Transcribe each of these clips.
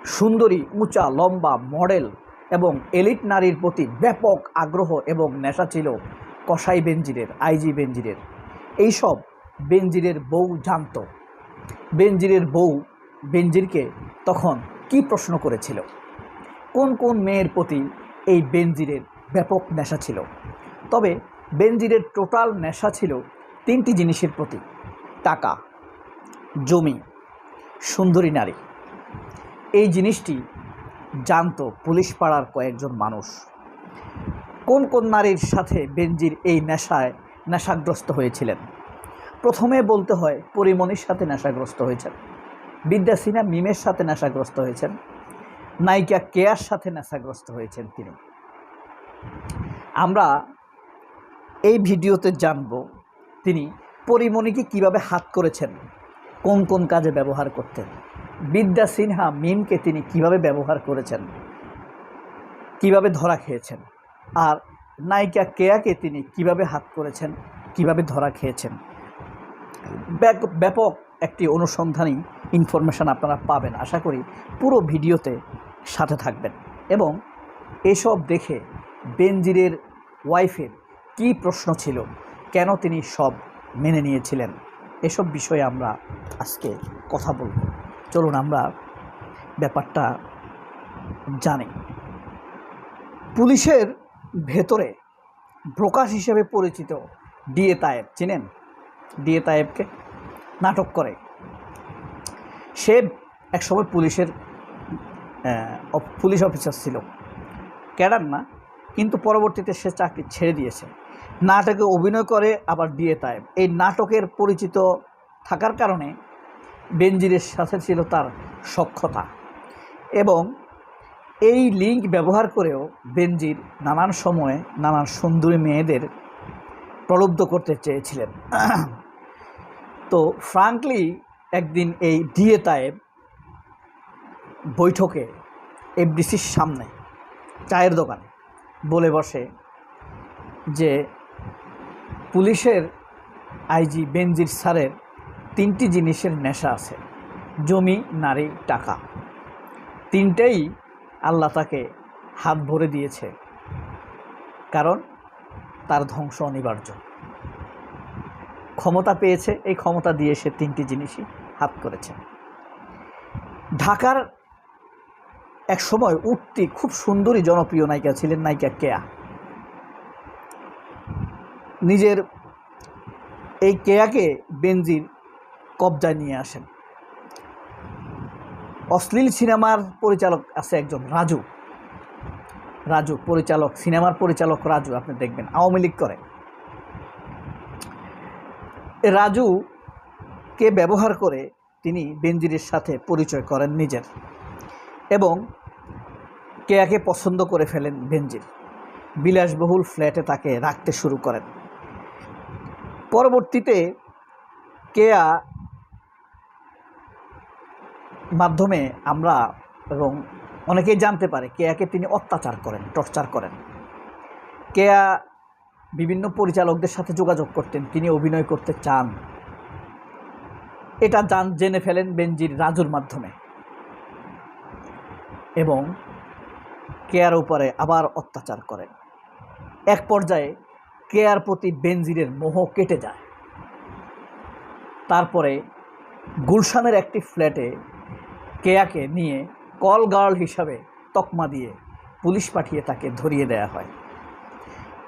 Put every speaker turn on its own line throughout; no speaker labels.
সুন্দরী, উঁচা, লম্বা, মডেল এবং এলিট নারীর প্রতি ব্যাপক আগ্রহ এবং নেশা ছিল কসাই বেনজিরের, আইজি বেনজিরের। এইসব বেনজিরের বউ জানত। বেনজিরের বউ বেনজিরকে তখন কি প্রশ্ন করেছিল, কোন কোন মেয়ের প্রতি এই বেনজিরের ব্যাপক নেশা ছিল। তবে বেনজিরের টোটাল নেশা ছিল তিনটি জিনিসের প্রতি: টাকা, জমি, সুন্দরী নারী। এই জিনিসটি জানত পুলিশ পাড়ার কয়েকজন মানুষ। কোন কোন নারীর সাথে বেনজির এই নেশাগ্রস্ত হয়েছিলেন? প্রথমে বলতে হয় পরিমণির সাথে নেশাগ্রস্ত হয়েছেন, বিদ্যা সিনহা মিমের সাথে নেশাগ্রস্ত হয়েছেন, নায়িকা কেয়ার সাথে নেশাগ্রস্ত হয়েছেন তিনি। আমরা এই ভিডিওতে জানব তিনি পরিমণিকে কিভাবে হাত করেছেন, কোন কোন কাজে ব্যবহার করতেন, বিদ্যা সিনহা মিমকে তিনি কিভাবে ব্যবহার করেছেন, কিভাবে ধরা খেয়েছেন, আর নায়িকা কেয়াকে তিনি কিভাবে হাত করেছেন, কিভাবে ধরা খেয়েছেন। ব্যাপক একটি অনুসন্ধানী ইনফরমেশান আপনারা পাবেন। আশা করি পুরো ভিডিওতে সাথে থাকবেন এবং এসব দেখে বেনজিরের ওয়াইফের কি প্রশ্ন ছিল, কেন তিনি সব মেনে নিয়েছিলেন, এসব বিষয়ে আমরা আজকে কথা বলব। চলুন আমরা ব্যাপারটা জানি। পুলিশের ভেতরে ব্রোকার হিসেবে পরিচিত ডিএ তায়েব, চিনেন? ডিএ তায়েবকে নাটক করে। সে একসময় পুলিশ অফিসার ছিল, ক্যাডার না, কিন্তু পরবর্তীতে সে চাকরি ছেড়ে দিয়েছে। নাটকে অভিনয় করে আবার ডিএ তায়েব। এই নাটকের পরিচিত থাকার কারণে বেনজিরের সাথে ছিল তার সখ্যতা এবং এই লিঙ্ক ব্যবহার করেও বেনজির নানান সময়ে নানান সুন্দরী মেয়েদের প্রলুব্ধ করতে চেয়েছিলেন। তো ফ্রাঙ্কলি একদিন এই ডিএ তায়েব বৈঠকে এফডিসির সামনে চায়ের দোকানে বলে বসে যে পুলিশের আইজি বেনজির স্যারের তিনটি জিনিসের নেশা আছে: জমি, নারী, টাকা। তিনটেই আল্লাহ তাকে হাত ভরে দিয়েছে, কারণ তার ধ্বংস অনিবার্য। ক্ষমতা পেয়েছে, এই ক্ষমতা দিয়ে সে তিনটি জিনিসই হাত করেছে। ঢাকার এক সময় উঠতি খুব সুন্দরী জনপ্রিয় নায়িকা ছিলেন নায়িকা কেয়া। নিজের এই কেয়াকে বেনজির কবজায় নিয়ে আসেন। অশ্লীল সিনেমার পরিচালক আছে একজন, রাজু পরিচালক, সিনেমার পরিচালক রাজু, আপনি দেখবেন আওয়ামী লীগ করে। রাজুকে ব্যবহার করে তিনি বেনজিরের সাথে পরিচয় করেন নিজের এবং কেয়াকে পছন্দ করে ফেলেন বেনজির। বিলাসবহুল ফ্ল্যাটে তাকে রাখতে শুরু করেন। পরবর্তীতে কেয়া মাধ্যমে আমরা এবং অনেকেই জানতে পারে কেয়াকে তিনি অত্যাচার করেন, টর্চার করেন। কেয়া বিভিন্ন পরিচালকদের সাথে যোগাযোগ করতেন, তিনি অভিনয় করতে চান, এটা জেনে ফেলেন বেনজির রাজুর মাধ্যমে এবং কেয়ার উপরে আবার অত্যাচার করেন। এক পর্যায়ে কেয়ার প্রতি বেনজিরের মোহ কেটে যায়। তারপরে গুলশানের একটি ফ্ল্যাটে কেয়াকে নিয়ে কল গার্ল হিসাবে তকমা দিয়ে পুলিশ পাঠিয়ে তাকে ধরিয়ে দেওয়া হয়।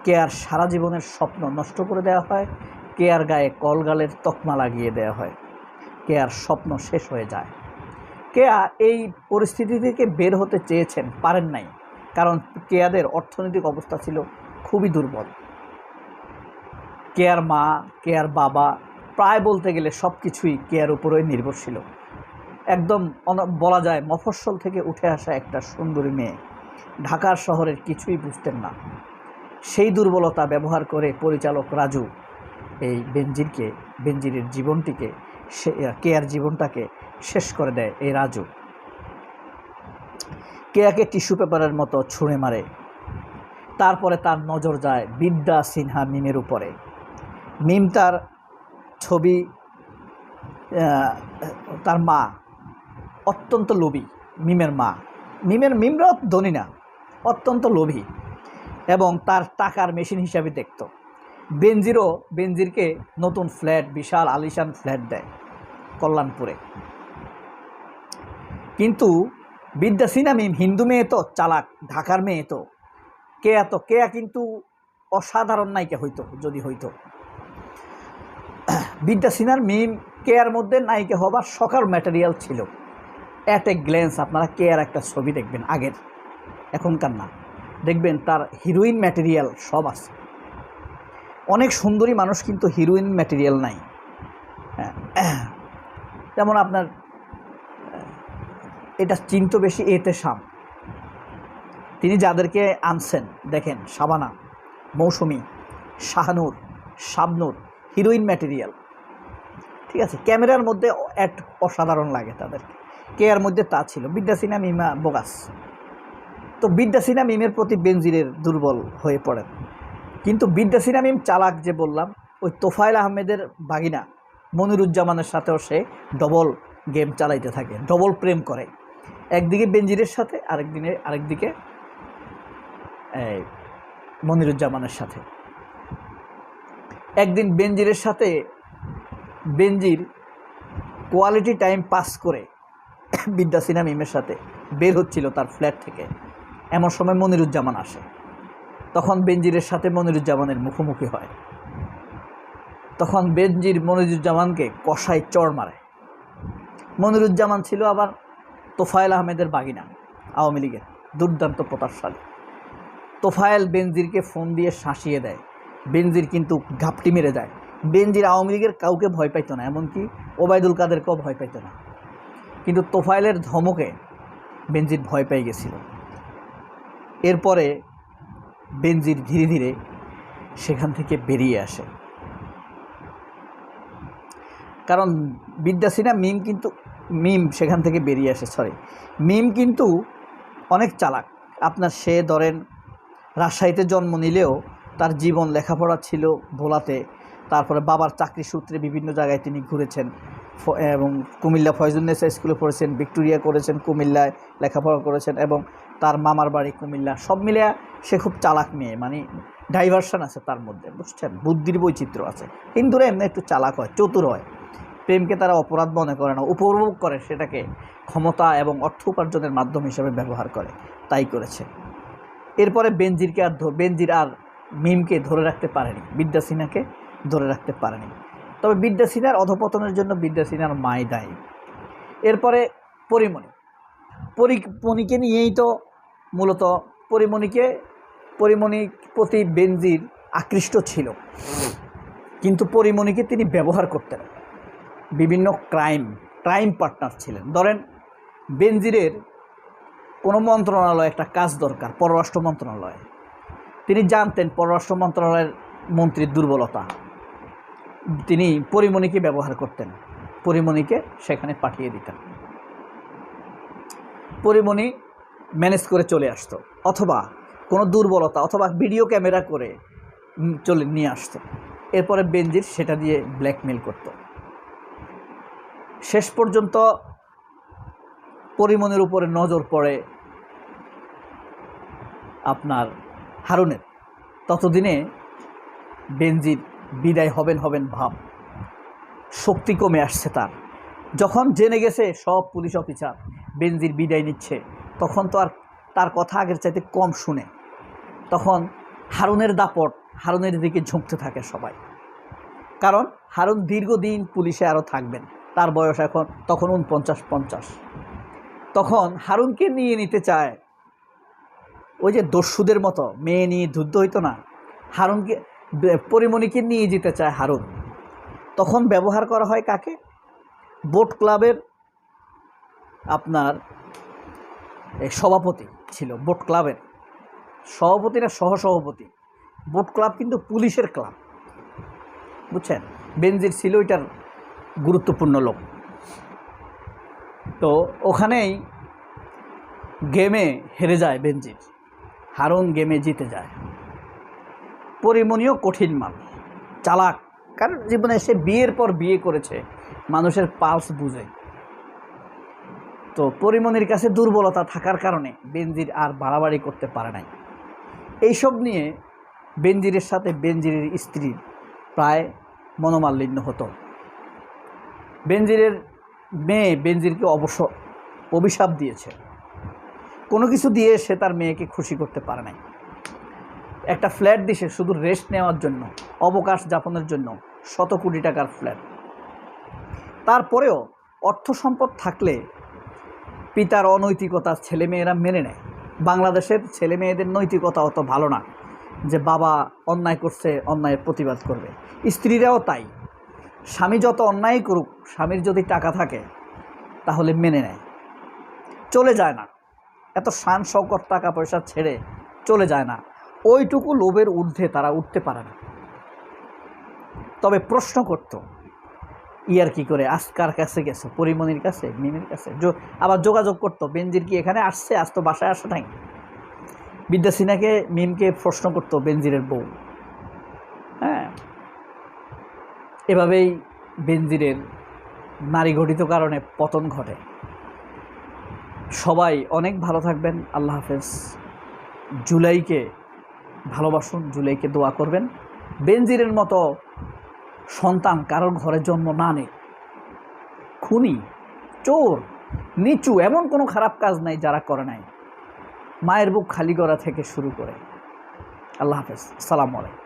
কেয়ার সারা জীবনের স্বপ্ন নষ্ট করে দেওয়া হয়। কেয়ার গায়ে কল গার্লের তকমা লাগিয়ে দেওয়া হয়। কেয়ার স্বপ্ন শেষ হয়ে যায়। কেয়া এই পরিস্থিতি থেকে বের হতে চেয়েছেন, পারেন নাই, কারণ কেয়াদের অর্থনৈতিক অবস্থা ছিল খুবই দুর্বল। কেয়ার মা, কেয়ার বাবা প্রায় বলতে গেলে সব কিছুই কেয়ার উপরেই নির্ভরশীল। একদম বলা যায় মফস্বল থেকে উঠে আসা একটা সুন্দরী মেয়ে, ঢাকার শহরের কিছুই বুঝতেন না। সেই দুর্বলতা ব্যবহার করে পরিচালক রাজু এই বেনজিরের জীবনটিকে, কেয়ার জীবনটাকে শেষ করে দেয়। এই রাজু কেয়াকে টিস্যু পেপারের মতো ছুঁড়ে মারে। তারপরে তার নজর যায় বিদ্যা সিনহা মিমের উপরে। মিম তার ছবি, তার মা অত্যন্ত লোভী, মিমের মা। মিমরাও ধনী না, অত্যন্ত লোভী এবং তার টাকার মেশিন হিসাবে দেখত। বেনজিরকে নতুন ফ্ল্যাট, বিশাল আলিশান ফ্ল্যাট দেয় কল্যাণপুরে। কিন্তু বিদ্যা সিনহা মিম হিন্দু মেয়ে তো, চালাক, ঢাকার মেয়ে তো, কেয়া কিন্তু অসাধারণ নায়িকা হইতো যদি হইতো। বিদ্যা সিনহার মিম কেয়ার মধ্যে নায়িকা হবার সকার ম্যাটেরিয়াল ছিল। অ্যাট এ গ্ল্যান্স আপনারা কেয়ার একটা ছবি দেখবেন, আগের, এখনকার না, দেখবেন তার হিরোইন ম্যাটেরিয়াল সব আছে। অনেক সুন্দরী মানুষ কিন্তু হিরোইন ম্যাটেরিয়াল নাই। যেমন আপনার এটা চিন্তা বেশি এতেশাম, তিনি যাদেরকে আনছেন দেখেন, শাবানা, মৌসুমী, শাহানুর, শাবনুর, হিরোইন ম্যাটেরিয়াল, ঠিক আছে। ক্যামেরার মধ্যে অসাধারণ লাগে তাদেরকে। কেয়ার মধ্যে তা ছিল। বিদ্যা সিনহা মিমা বোগাস। তো বিদ্যা সিনহা মিমের প্রতি বেনজিরের দুর্বল হয়ে পড়েন। কিন্তু বিদ্যা সিনহা মিম চালাক যে বললাম, ওই তোফায়েল আহমেদের বাগিনা মনিরুজ্জামানের সাথেও সে ডবল গেম চালাইতে থাকে, ডবল প্রেম করে। একদিকে বেনজিরের সাথে, আরেকদিকে মনিরুজ্জামানের সাথে। একদিন বেনজির কোয়ালিটি টাইম পাস করে বিদ্যা সিনহা মিমের সাথে বের হচ্ছিল তার ফ্ল্যাট থেকে। এমন সময় মনিরুজ্জামান আসে। তখন বেনজিরের সাথে মনিরুজ্জামানের মুখোমুখি হয়। তখন বেনজির মনিরুজ্জামানকে কষায় চড় মারে। মনিরুজ্জামান ছিল আবার তোফায়েল আহমেদের বাগিনা, আওয়ামী লীগের দুর্দান্ত প্রতাপশালী। তোফায়েল বেনজিরকে ফোন দিয়ে শাসিয়ে দেয়। বেনজির কিন্তু ঘাপটি মেরে যায়। বেনজির আওয়ামী লীগের কাউকে ভয় পাইত না, এমনকি ওবায়দুল কাদেরকেও ভয় পাইত না। কিন্তু তোফায়েলের ধমকে বেনজির ভয় পেয়ে গেছিল। এরপরে বেনজির ধীরে ধীরে সেখান থেকে বেরিয়ে আসে। কারণ বিদ্যা সিনহা মিম সেখান থেকে বেরিয়ে আসে। মিম কিন্তু অনেক চালাক। সে ধরেন রাজশাহীতে জন্ম নিলেও তার জীবন লেখাপড়া ছিল ভোলাতে। তারপরে বাবার চাকরি সূত্রে বিভিন্ন জায়গায় তিনি ঘুরেছেন এবং কুমিল্লা ফয়জুন্নেসা স্কুলে পড়েছেন, ভিক্টোরিয়া করেছেন, কুমিল্লায় লেখাপড়া করেছেন এবং তার মামার বাড়ি কুমিল্লা। সব মিলিয়ে সে খুব চালাক মেয়ে, মানে ডাইভারশন আছে তার মধ্যে, বুঝছেন, বুদ্ধির বৈচিত্র্য আছে। হিন্দুরা এমনি একটু চালাক হয়, চতুর হয়। প্রেমকে তারা অপরাধ মনে করে না, উপভোগ করে, সেটাকে ক্ষমতা এবং অর্থ উপার্জনের মাধ্যম হিসেবে ব্যবহার করে, তাই করেছে। এরপরে বেনজির আর মিমকে ধরে রাখতে পারেনি, বিদ্যা সিনহাকে ধরে রাখতে পারেনি। তবে বিদ্যা সিনহার অধপতনের জন্য বিদ্যা সিনহার মাই দায়ী। এরপরে পরিমণিকে নিয়েই তো মূলত পরিমণির প্রতি বেনজির আকৃষ্ট ছিল। কিন্তু পরিমণিকে তিনি ব্যবহার করতেন, বিভিন্ন ক্রাইম পার্টনার ছিলেন। ধরেন বেনজিরের কোনো মন্ত্রণালয়ে একটা কাজ দরকার, পররাষ্ট্র মন্ত্রণালয়ে, তিনি জানতেন পররাষ্ট্র মন্ত্রণালয়ের মন্ত্রীর দুর্বলতা, তিনি পরিমণিকে ব্যবহার করতেন, পরিমণিকে সেখানে পাঠিয়ে দিতেন। পরিমণি ম্যানেজ করে চলে আসতো, অথবা কোনো দুর্বলতা অথবা ভিডিও ক্যামেরা করে নিয়ে আসতো। এরপরে বেনজির সেটা দিয়ে ব্ল্যাকমেল করত। শেষ পর্যন্ত পরিমণির উপরে নজর পড়ে আপনার হারুনের। ততদিনে বেনজির বিদায় হবেন ভাব, শক্তি কমে আসছে তার। যখন জেনে গেছে সব পুলিশ অফিসার বেনজির বিদায় নিচ্ছে, তখন তো আর তার কথা আগের চাইতে কম শুনে। তখন হারুনের দাপট, হারুনের দিকে ঝুঁকতে থাকে সবাই। কারণ হারুন দীর্ঘদিন পুলিশে আরও থাকবেন, তার বয়স তখন 49-50। তখন হারুনকে নিয়ে নিতে চায়, ওই যে দস্যুদের মতো মেয়ে নিয়ে যুদ্ধ হইতো না, পরিমণিকে নিয়ে যেতে চায় হারুন। তখন ব্যবহার করা হয় কাকে? বোট ক্লাবের আপনার সভাপতি ছিল, বোট ক্লাবের সভাপতি না সহসভাপতি। বোট ক্লাব কিন্তু পুলিশের ক্লাব, বুঝছেন। বেনজির ছিল এটার গুরুত্বপূর্ণ লোক। তো ওখানেই গেমে হেরে যায় বেনজির, হারুন গেমে জিতে যায়। পরিমণিও কঠিন মাল, চালাক, কারণ জীবনে সে বিয়ের পর বিয়ে করেছে, মানুষের পালস বুঝে। তো পরিমণির কাছে দুর্বলতা থাকার কারণে বেনজির আর বাড়াবাড়ি করতে পারে নাই। এইসব নিয়ে বেনজিরের সাথে বেনজিরের স্ত্রীর প্রায় মনোমালিন্য হতো। বেনজিরের মেয়ে বেনজিরকে অভিশাপ দিয়েছে। কোনো কিছু দিয়ে সে তার মেয়েকে খুশি করতে পারে নাই। একটা ফ্ল্যাট দিছে শুধু রেস্ট নেওয়ার জন্য, অবকাশ যাপনের জন্য, 100 কোটি টাকার ফ্ল্যাট। তারপরেও অর্থ সম্পদ থাকলে পিতার অনৈতিকতা ছেলেমেয়েরা মেনে নেয়। বাংলাদেশের ছেলেমেয়েদের নৈতিকতা অত ভালো না যে বাবা অন্যায় করছে অন্যায়ের প্রতিবাদ করবে। স্ত্রীরাও তাই। স্বামী যত অন্যায় করুক, স্বামীর যদি টাকা থাকে তাহলে মেনে নেয়, চলে যায় না। এত শান শৌকত টাকা পয়সা ছেড়ে চলে যায় না। ওইটুকু লোভের ঊর্ধ্বে তারা উঠতে পারে না। তবে প্রশ্ন করতো, ইয়ার কি করে আজকার কাছে গেছো, পরিমণির কাছে, মিমের কাছে, আবার যোগাযোগ করতো, বেনজির কি এখানে আসছে, আজ তো বাসায় আসে নাই। বিদ্যা সিনহাকে মিমকে প্রশ্ন করতো বেনজিরের বউ। হ্যাঁ, এভাবেই বেনজিরের নারী ঘটিত কারণে পতন ঘটে। সবাই অনেক ভালো থাকবেন। আল্লাহ হাফেজ। জুলাইকে ভালোবাসুন, জুলাইকে দোয়া করবেন। বেনজিরের মতো সন্তান কারোর ঘরে জন্ম না নেই। খুনি, চোর, নিচু এমন কোনো খারাপ কাজ নাই যারা করে নাই। মায়ের বুক খালি করা থেকে শুরু করে। আল্লাহ হাফেজ। আসসালামু আলাইকুম।